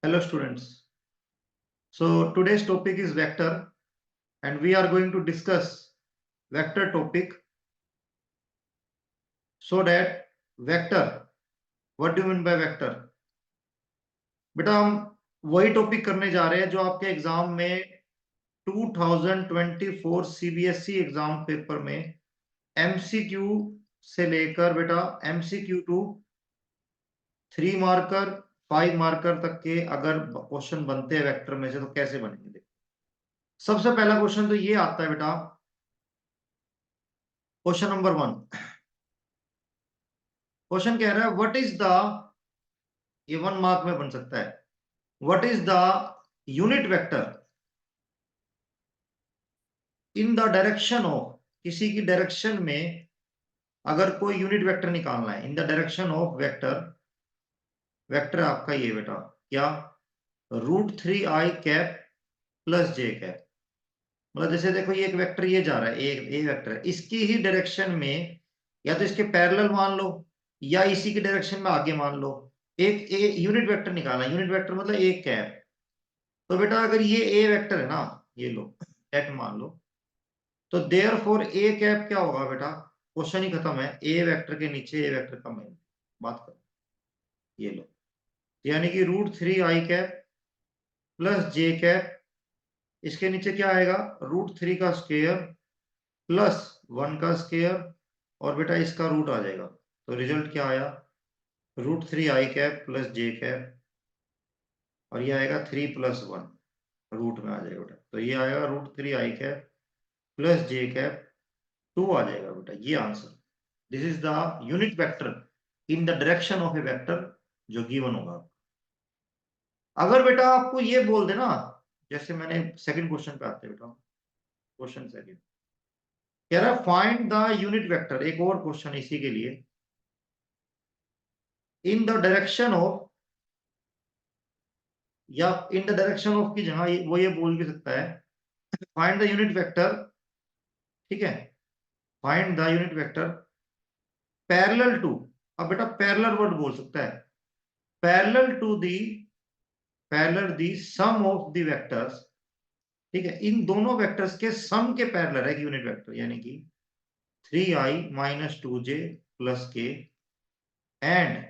Hello students. So today's topic is vector and we are going to discuss vector topic. So that vector, what do you mean by vector? बेटा हम वही topic करने जा रहे हैं जो आपके एग्जाम में 2024 सीबीएसई एग्जाम पेपर में एमसीक्यू से लेकर बेटा एमसीक्यू टू 3 मार्कर 5 मार्कर तक के अगर क्वेश्चन बनते हैं वेक्टर में से तो कैसे बनेंगे। सबसे पहला क्वेश्चन तो ये आता है बेटा, क्वेश्चन नंबर 1। क्वेश्चन कह रहा है व्हाट इज द, ये 1 मार्क में बन सकता है, what is the unit vector in the direction of, किसी की डायरेक्शन में अगर कोई यूनिट वेक्टर निकालना है, in the direction of vector, vector आपका ये बेटा क्या, √3i cap plus j cap. मतलब जैसे देखो ये एक वेक्टर ये जा रहा है, एक ए वेक्टर है, इसकी ही डायरेक्शन में या तो इसके पैरेलल मान लो या इसी की डायरेक्शन में आगे मान लो, एक ए यूनिट वेक्टर निकालना। यूनिट वेक्टर मतलब एक कैप। तो बेटा अगर ये ए वेक्टर है ना, ये लो एट मान लो, तो देयरफॉर ए कैप क्या होगा बेटा, क्वेश्चन ही खत्म है। ए वेक्टर के नीचे ए वेक्टर का मान बात करो, ये लो, यानी कि √3i cap plus j cap, इसके नीचे क्या आएगा, √3 का स्क्वायर प्लस 1 का स्क्वायर और बेटा इसका रूट आ जाएगा। तो रिजल्ट क्या आया, √3i cap plus j cap और ये आएगा 3 + 1 रूट में आ जाएगा बेटा। तो ये आएगा √3i cap plus j cap 2 आ जाएगा बेटा, ये answer. This is the unit vector in the direction of A vector जो गिवन होगा। अगर बेटा आपको ये बोल देना, जैसे मैंने सेकंड क्वेश्चन पे आते बेटा, क्वेश्चन सेकंड कह रहा है फाइंड द यूनिट वेक्टर, एक और क्वेश्चन इसी के लिए, इन द डायरेक्शन ऑफ, या इन द डायरेक्शन ऑफ की जगह वो ये बोल भी सकता है फाइंड द यूनिट वेक्टर, ठीक है, find the unit vector parallel to. अब बेटा पैरेलल वर्ड बोल सकता है, parallel to the, parallel the sum of the vectors, ठीक है, इन दोनों वेक्टर्स के सम के पैरेलल है यूनिट वेक्टर, यानी कि 3i - 2j plus k and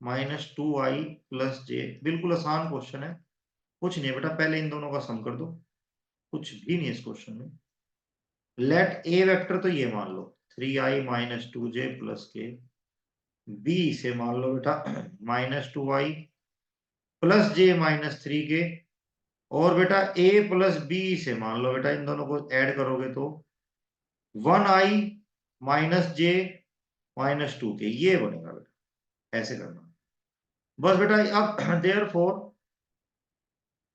-2i plus j। बिल्कुल आसान क्वेश्चन है, कुछ नहीं बेटा, पहले इन दोनों का सम कर दो, कुछ भी नहीं इस क्वेश्चन में। लेट ए वेक्टर तो ये मान लो 3i - 2j plus k, B से मान लो बेटा -2i प्लस j -3k, और बेटा a प्लस b से मान लो बेटा, इन दोनों को ऐड करोगे तो 1i - j -2k, ये बनेगा बेटा, ऐसे करना बस बेटा। अब therefore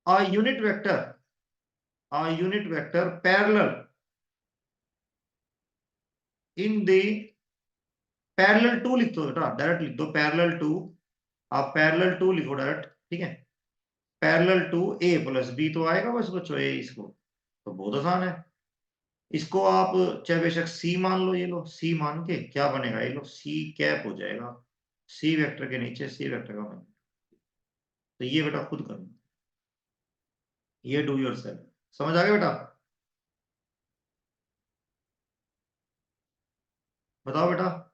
a unit vector parallel in the parallel to लिख दो बेटा, डायरेक्ट लिख दो पैरेलल टू, आप पैरेलल टू लिखो डायरेक्ट, ठीक है, parallel to A plus B तो आएगा बस बच्चों ए, इसको तो बहुत आसान है। इसको आप चाहे बेशक सी मान लो, ये लो सी मान के क्या बनेगा, ये लो सी कैप हो जाएगा, सी वेक्टर के नीचे सी वेक्टर का मान। तो ये बेटा खुद करना, ये डू योरसेल्फ। समझ आ गया बेटा, बताओ बेटा।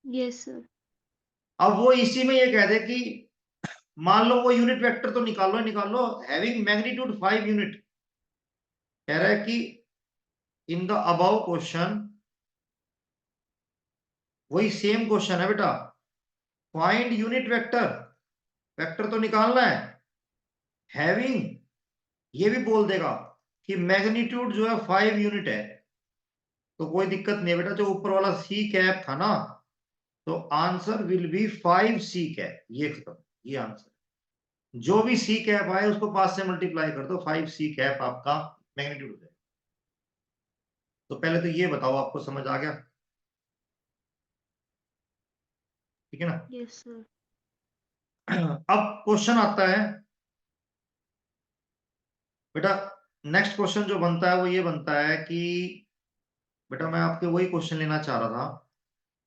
Yes sir. अब वो इसी में ये कह दे कि मान लो वो यूनिट वेक्टर तो निकालो निकालो, हैविंग मैग्नीट्यूड 5 यूनिट, कह रहा है कि इन द अबव क्वेश्चन, वही सेम क्वेश्चन है बेटा, फाइंड यूनिट वेक्टर, वेक्टर तो निकालना है, हैविंग ये भी बोल देगा कि मैग्नीट्यूड जो है 5 यूनिट है, तो कोई दिक्कत नहीं है बेटा, जो ऊपर वाला सी कैप था ना, तो answer will be 5c cap, ये खत्म, ये आंसर। जो भी सी कैप आए उसको 5 से मल्टीप्लाई कर दो, 5c कैप आपका मैग्नीट्यूड हो जाएगा। तो पहले तो ये बताओ आपको समझ आ गया, ठीक है ना। Yes sir. अब क्वेश्चन आता है बेटा, नेक्स्ट क्वेश्चन जो बनता है वो ये बनता है कि बेटा मैं आपके वही क्वेश्चन लेना चाह रहा था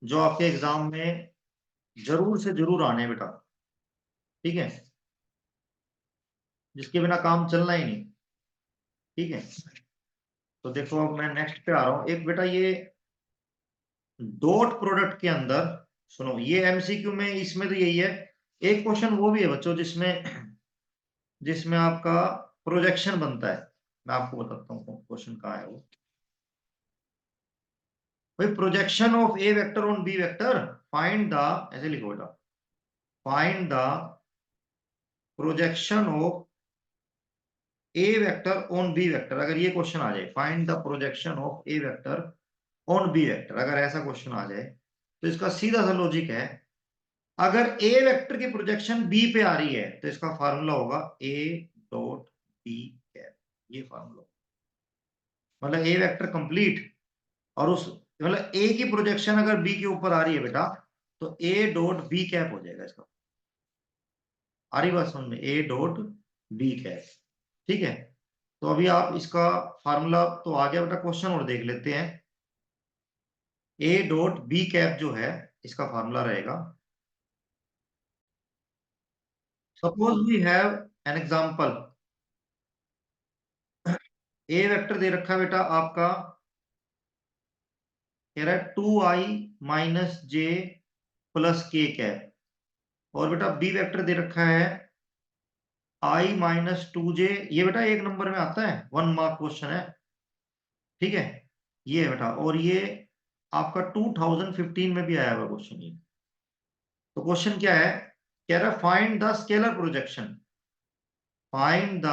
जो आपके एग्जाम में जरूर से जरूर आने बेटा। ठीक है, जिसके बिना काम चलना ही नहीं। ठीक है, तो देखो अब मैं नेक्स्ट पे आ रहा हूं। एक बेटा ये डॉट प्रोडक्ट के अंदर, सुनो ये एमसीक्यू में, इसमें तो यही है। एक क्वेश्चन वो भी है बच्चों जिसमें जिसमें आपका प्रोजेक्शन बनता है। मैं आपको बताता हूँ क्वेश्चन कहाँ है वो। भाई projection of A vector on B vector, find the, ऐसे लिखो बेटा, find the projection of A vector on B vector. अगर ये क्वेश्चन आ जाए, find the projection of A vector on B vector, अगर ऐसा क्वेश्चन आ जाए तो इसका सीधा सा लॉजिक है, अगर ए वेक्टर की प्रोजेक्शन बी पे आ रही है तो इसका फार्मूला होगा ए डॉट बी कैप। ये फार्मूला, मतलब ए वेक्टर कंप्लीट, और उस मतलब ए की प्रोजेक्शन अगर बी के ऊपर आ रही है बेटा, तो ए डॉट बी कैप हो जाएगा इसका। आ रही बात समझ में, ए डॉट बी कैप। ठीक है, तो अभी आप इसका फार्मूला तो आ गया बेटा, क्वेश्चन और देख लेते हैं। ए डॉट बी कैप जो है, इसका फार्मूला रहेगा, suppose we have an example. A vector दे रखा है बेटा आपका, कह रहा है 2i minus J plus K cap. और बेटा बी वेक्टर दे रखा है i माइनस 2j। ये बेटा एक नंबर में आता है, 1 मार्क क्वेश्चन है। ठीक है, ये है बेटा, और ये आपका 2015 में भी आया हुआ क्वेश्चन ये। तो क्वेश्चन क्या है, कह रहा है find the scalar projection, find the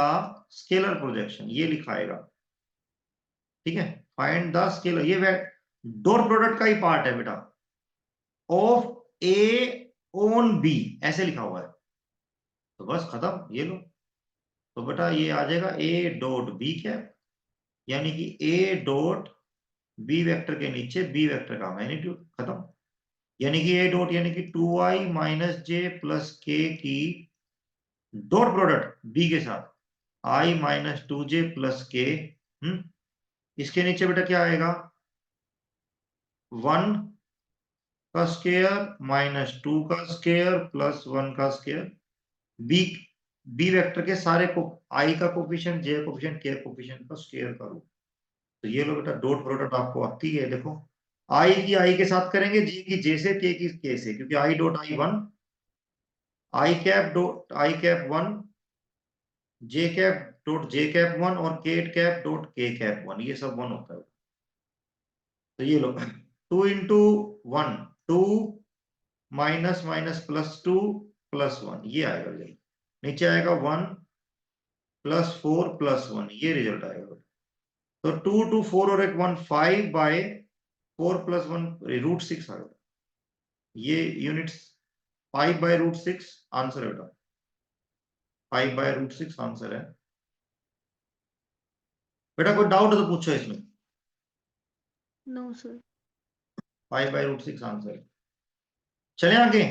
scalar projection, ये लिखाएगा। ठीक है, फाइंड द स्केलर, ये डॉट प्रोडक्ट का ही पार्ट है बेटा, ऑफ ए ऑन बी, ऐसे लिखा हुआ है। तो बस खत्म, ये लो। तो बेटा ये आ जाएगा ए डॉट बी कैप, यानी कि ए डॉट बी वेक्टर के नीचे बी वेक्टर का मैग्नीट्यूड, खत्म। यानी कि ए डॉट यानी कि 2i माइनस जे प्लस के की डॉट प्रोडक्ट बी के साथ, i माइनस 2j प्लस के। इसके नीचे बेटा क्या आएगा, 1 का स्क्वायर माइनस 2 का स्क्वायर प्लस 1 का स्क्वायर। बी बी वेक्टर के सारे को, आई का कोफिशिएंट, जे कोफिशिएंट, के कोफिशिएंट का स्क्वायर करो। तो ये लो बेटा डॉट प्रोडक्ट आपको आती है। देखो आई की आई के साथ करेंगे, जी की जे से, के की के से, क्योंकि I dot I 1, I cap dot I cap 1, J cap dot J cap 1, और के कैप डॉट के कैप 1, ये सब 1 होता है। तो ये लो 2 into 1, 2 minus minus plus 2 plus 1, ये आएगा रिजल्ट। नीचे आएगा 1 प्लस 4 प्लस 1, ये रिजल्ट आएगा। तो 2 2 4 और एक 1, 5 बाय 4 प्लस 1 रूट 6 आएगा। ये यूनिट्स 5 बाय रूट 6 आंसर है बेटा, 5 बाय रूट 6 आंसर है। बेटा कोई डाउट है तो पूछो इसमें। No sir. 5 by root 6 answer है। चले आगे।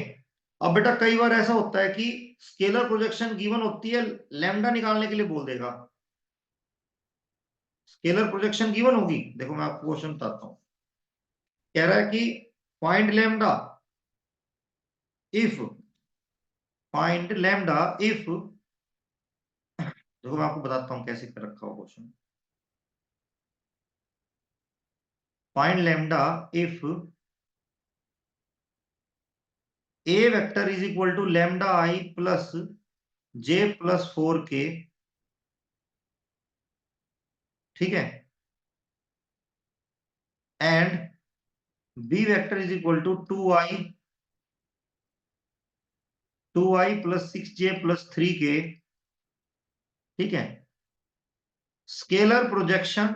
अब बेटा कई बार ऐसा होता है कि स्केलर प्रोजेक्शन गिवन होती है, लैम्डा निकालने के लिए बोल देगा। स्केलर प्रोजेक्शन गिवन होगी, देखो मैं आपको क्वेश्चन बताता हूं। कह रहा है कि find lambda if, find lambda if, देखो मैं आपको बताता हूं कैसे कर रखा हुआ question. Find lambda if A vector is equal to lambda i plus j plus 4k। ठीक है, and B vector is equal to 2i plus 6j plus 3k। ठीक है, scalar projection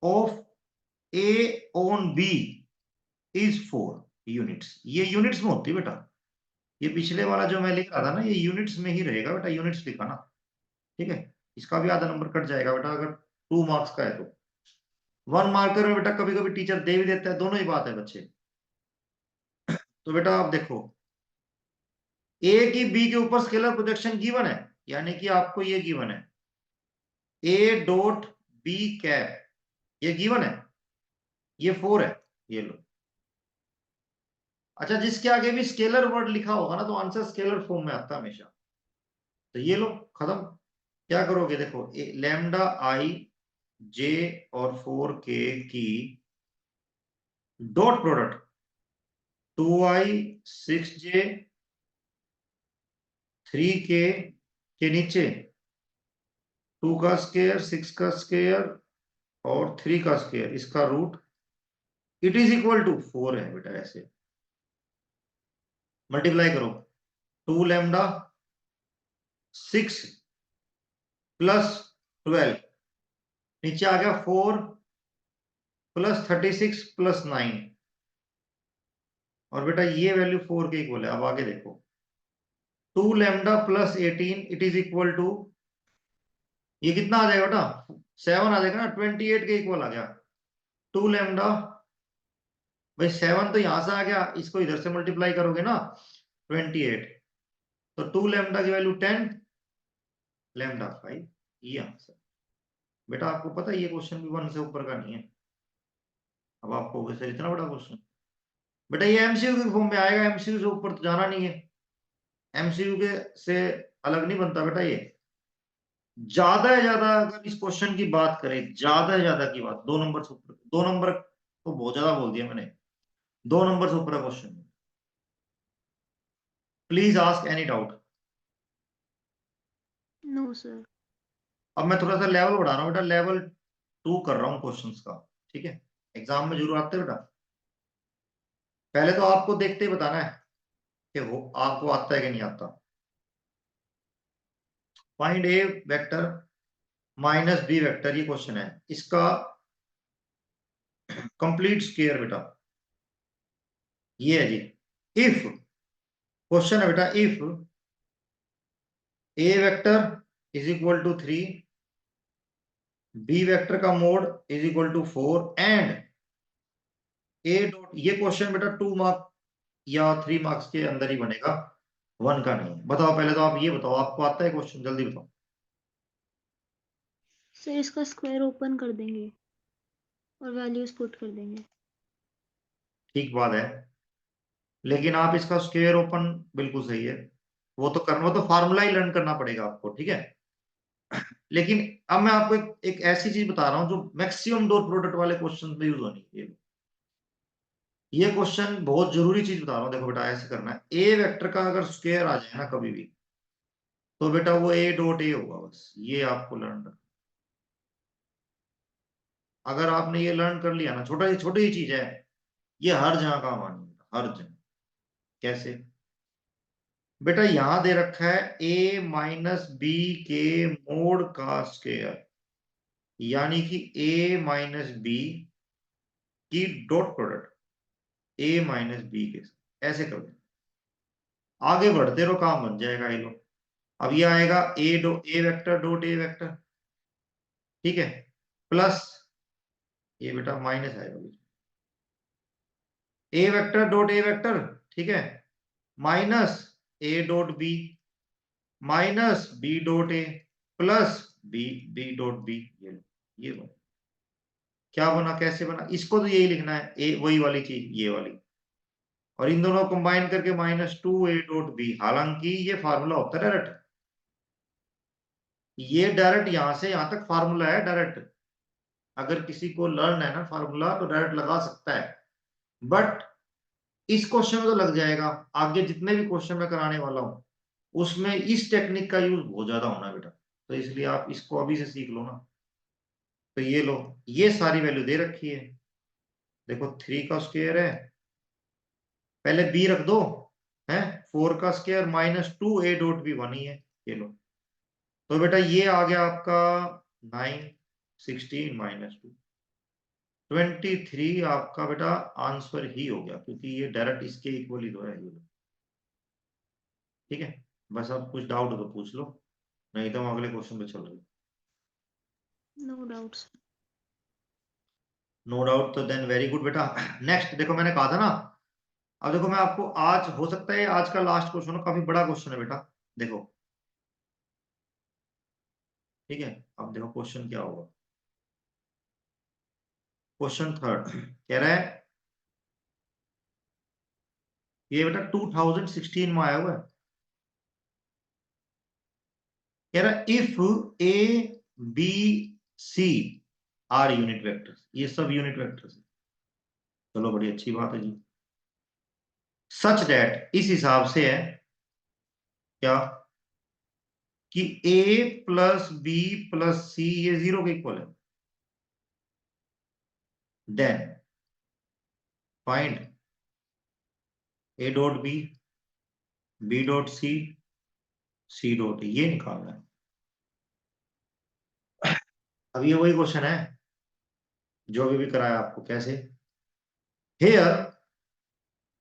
of A on B is 4 units. ये units में होती है बेटा, ये पिछले वाला जो मैं लिख रहा था ना, ये यूनिट्स में ही रहेगा बेटा, यूनिट्स लिखा ना। ठीक है, इसका भी आधा नंबर कट जाएगा बेटा अगर 2 मार्क्स का है तो। 1 मार्कर में बेटा कभी कभी टीचर दे भी देता है, दोनों ही बात है बच्चे। तो बेटा आप देखो, ए की बी के ऊपर स्केलर प्रोजेक्शन गिवन है, यानी कि आपको ये गिवन है ए डॉट बी कैप, ये गिवन है, ये 4 है, ये लो। अच्छा, जिसके आगे भी स्केलर वर्ड लिखा होगा ना तो आंसर स्केलर फॉर्म में आता है हमेशा। तो ये लो खत्म। क्या करोगे, देखो लैम्डा आई जे और 4k की dot product 2i 6j 3k के नीचे 2 का स्क्वायर 6 का स्क्वायर और 3 का स्क्वायर, इसका root it is equal to 4 है बेटा। ऐसे मल्टीप्लाई करो, 2 लैम्डा 6 प्लस 12, नीचे आ गया 4 प्लस 36 प्लस 9, और बेटा ये वैल्यू 4 के इक्वल है। अब आगे देखो, 2 lambda plus 18 it is equal to, ये कितना आ जाएगा बेटा, 7 आ जाएगा ना, 28 के इक्वल आ गया। 2 लैम्डा, भाई 7 तो यहां से आ गया, इसको इधर से मल्टीप्लाई करोगे ना 28, तो 2 लैम्डा की वैल्यू 10 लैम्डा 5, ये आंसर। बेटा आपको पता है ये क्वेश्चन भी 1 से ऊपर का नहीं है। अब आपको सर इतना बड़ा क्वेश्चन, बेटा ये एमसीक्यू के फॉर्म में आएगा, एमसीक्यू से ऊपर तो जाना नहीं है, एमसीक्यू के से अलग नहीं बनता बेटा ये। ज्यादा है ज्यादा अगर इस क्वेश्चन की बात करें, ज्यादा है ज्यादा की बात 2 नंबर से ऊपर, 2 नंबर तो बहुत ज्यादा बोल दिया मैंने, 2 नंबर से ऊपर question. Please ask any doubt. No sir. अब मैं थोड़ा सा लेवल बढ़ा रहा हूँ बेटा, लेवल 2 कर रहा हूँ क्वेश्चंस का, ठीक है। एग्जाम में जरूर आते हैं बेटा, पहले तो आपको देखते ही बताना है कि वो आपको आता है कि नहीं आता। फाइंड ए वेक्टर माइनस बी वेक्टर, ये क्वेश्चन है, इसका कंप्लीट स्क्वायर बेटा ये है जी। इफ, क्वेश्चन है बेटा, if A vector is equal to 3, B vector का mod is equal to 4 and A dot, ये क्वेश्चन बेटा 2 मार्क या 3 मार्क्स के अंदर ही बनेगा, 1 का नहीं। बताओ पहले तो आप ये बताओ, आपको आता है क्वेश्चन, जल्दी बताओ। सर इसका स्क्वायर ओपन कर देंगे और वैल्यूज पुट कर देंगे। ठीक बात है, लेकिन आप इसका स्क्वायर ओपन, बिल्कुल सही है, वो तो करना, वो तो फार्मूला ही लर्न करना पड़ेगा आपको, ठीक है। लेकिन अब मैं आपको एक ऐसी चीज बता रहा हूं जो मैक्सिमम डॉट प्रोडक्ट वाले क्वेश्चन में यूज होनी है। ये क्वेश्चन बहुत जरूरी चीज बता रहा हूँ, देखो बेटा ऐसे करना है, ए वेक्टर का अगर स्क्वायर आ जाए ना कभी भी, तो बेटा वो ए डॉट ए होगा, बस ये आपको लर्न करना। अगर आपने ये लर्न कर लिया ना, छोटा छोटी ही चीज है, ये हर जगह काम आनी है, हर जगह। कैसे, बेटा यहां दे रखा है ए माइनस बी के मोड का स्क्वायर, यानी कि ए माइनस बी की dot product A minus B के साथ, ऐसे कर दो, आगे बढ़ते रहो, काम बन जाएगा ये लो। अब ये आएगा A vector dot A vector, ठीक है, प्लस ये बेटा माइनस आएगा, A vector dot A vector, ठीक है, minus A dot B minus B dot A plus B B dot B, ये बना। क्या बना, कैसे बना, इसको तो यही लिखना है, ए वही वाली चीज ये वाली, और इन दोनों कंबाइन करके -2a.b, हालांकि ये फार्मूला होता है डायरेक्ट, ये डायरेक्ट यहां से यहां तक फार्मूला है डायरेक्ट। अगर किसी को लर्न है ना फार्मूला तो डायरेक्ट लगा सकता है, बट इस क्वेश्चन में तो लग जाएगा, आगे जितने भी क्वेश्चन मैं कराने वाला हूं उसमें इस टेक्निक का यूज बहुत ज्यादा होना है बेटा, तो इसलिए आप इसको अभी से सीख लो ना। तो ये लो, ये सारी वैल्यू दे रखी है, देखो 3 का स्क्वायर है, पहले बी रख दो, है 4 का स्क्वायर -2a.b, 1 ही है, ये लो। तो बेटा ये आ गया आपका 9, 16 -2, 23 आपका बेटा आंसर ही हो गया, क्योंकि ये डायरेक्ट इसके इक्वल ही तो है ये। ठीक है, बस अब कुछ डाउट हो तो पूछ लो, नहीं तो हम अगले क्वेश्चन पे चल रहे। No doubts. नो डाउट, तो देन वेरी गुड बेटा। नेक्स्ट देखो, मैंने कहा था ना, अब देखो मैं आपको, आज हो सकता है आज का लास्ट क्वेश्चन हो, काफी बड़ा क्वेश्चन है बेटा, देखो, ठीक है। अब देखो क्वेश्चन क्या होगा, क्वेश्चन थर्ड कह रहा है ये बेटा 2016 में आया हुआ है। कह रहा if A B C are unit vectors, ये सब यूनिट वेक्टर्स है। चलो बड़ी अच्छी बात है जी। सच दैट, इस हिसाब से है क्या कि A plus B plus C ये 0 के इक्वल है। Then find A dot B dot C dot, ये निकालना है। अब ये वही क्वेश्चन है जो अभी भी कराया आपको। कैसे? Here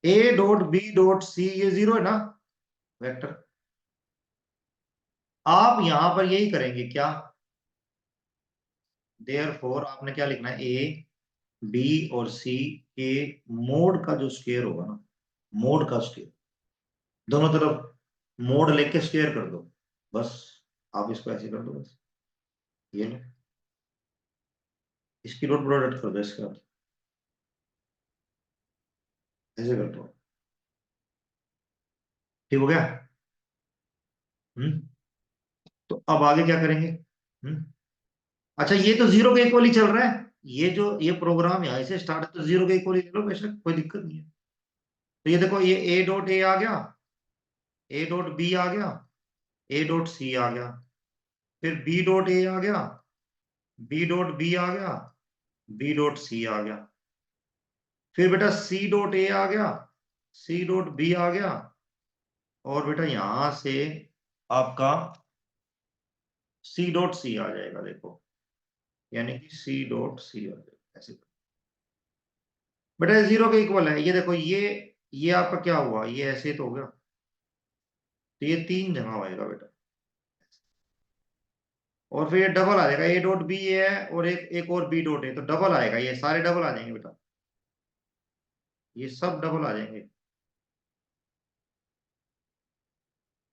A dot B dot C ये 0 है ना वेक्टर। आप यहां पर यही करेंगे क्या? देयरफॉर आपने क्या लिखना है, ए बी और सी के मोड का जो स्क्वायर होगा ना, मोड का स्क्वायर, दोनों तरफ मोड लेके स्क्वायर कर दो बस। आप इसको ऐसे कर दो बस, ये लो, इसकी डॉट प्रोडक्ट कर दो इसके बाद, ऐसे कर दो। ठीक हो गया? हम्म। तो अब आगे क्या करेंगे? अच्छा, ये तो 0 के इक्वल ही चल रहा है। ये जो ये प्रोग्राम यहाँ से स्टार्ट है तो 0 के इक्वल ही ले लो बेशक, कोई दिक्कत नहीं है। तो ये देखो, ये ए डॉट ए आ गया, ए डॉट बी आ गया, ए डॉट सी आ गया, फिर बी डॉट ए आ गया, बी डॉट बी आ गया, बी डॉट सी आ गया, फिर बेटा सी डॉट ए आ गया, सी डॉट बी आ गया, और बेटा यहां से आपका सी डॉट सी आ जाएगा। देखो, यानी कि सी डॉट सी आ जाएगा ऐसे। बेटा 0 के इक्वल है, ये देखो, ये आपका क्या हुआ, ये ऐसे तो हो गया, तो ये 3 जगह होएगा बेटा। और फिर ये डबल आ जाएगा, ए डॉट बी है और एक और बी डॉट है, तो डबल आएगा, ये सारे डबल आ जाएंगे बेटा, ये सब डबल आ जाएंगे।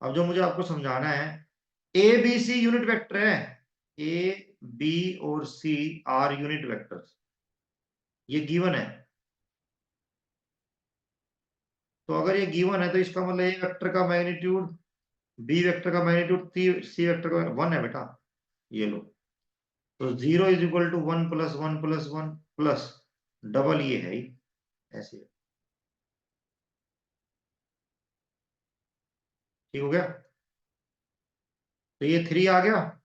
अब जो मुझे आपको समझाना है, A B C unit vector है, ए बी और सी आर यूनिट वेक्टर्स, ये गिवन है। तो अगर ये गिवन है तो इसका मतलब ए वेक्टर का मैग्नीट्यूड, बी वेक्टर का मैग्नीट्यूड, सी वेक्टर का 1 है बेटा, ये लो। तो 0 is equal to 1 plus 1 plus 1 plus double, ये है ही ऐसे। ठीक हो गया? तो ये 3 आ गया,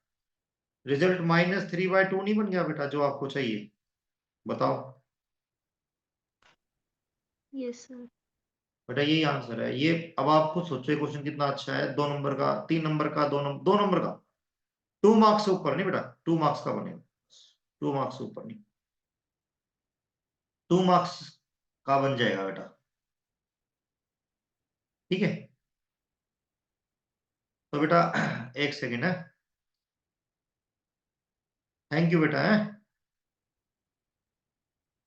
रिजल्ट -3/2 नहीं बन गया बेटा, जो आपको चाहिए? बताओ यस सर। बेटा, यही आंसर है ये। अब आप खुद सोचो क्वेश्चन कितना अच्छा है, 2 नंबर का, 3 नंबर का, 2 नंबर का, 2 मार्क्स से ऊपर नहीं बेटा, 2 मार्क्स का बनेगा, 2 मार्क्स से ऊपर नहीं, 2 मार्क्स का बन जाएगा बेटा। ठीक है? तो बेटा एक सेकेंड है, थैंक यू बेटा है।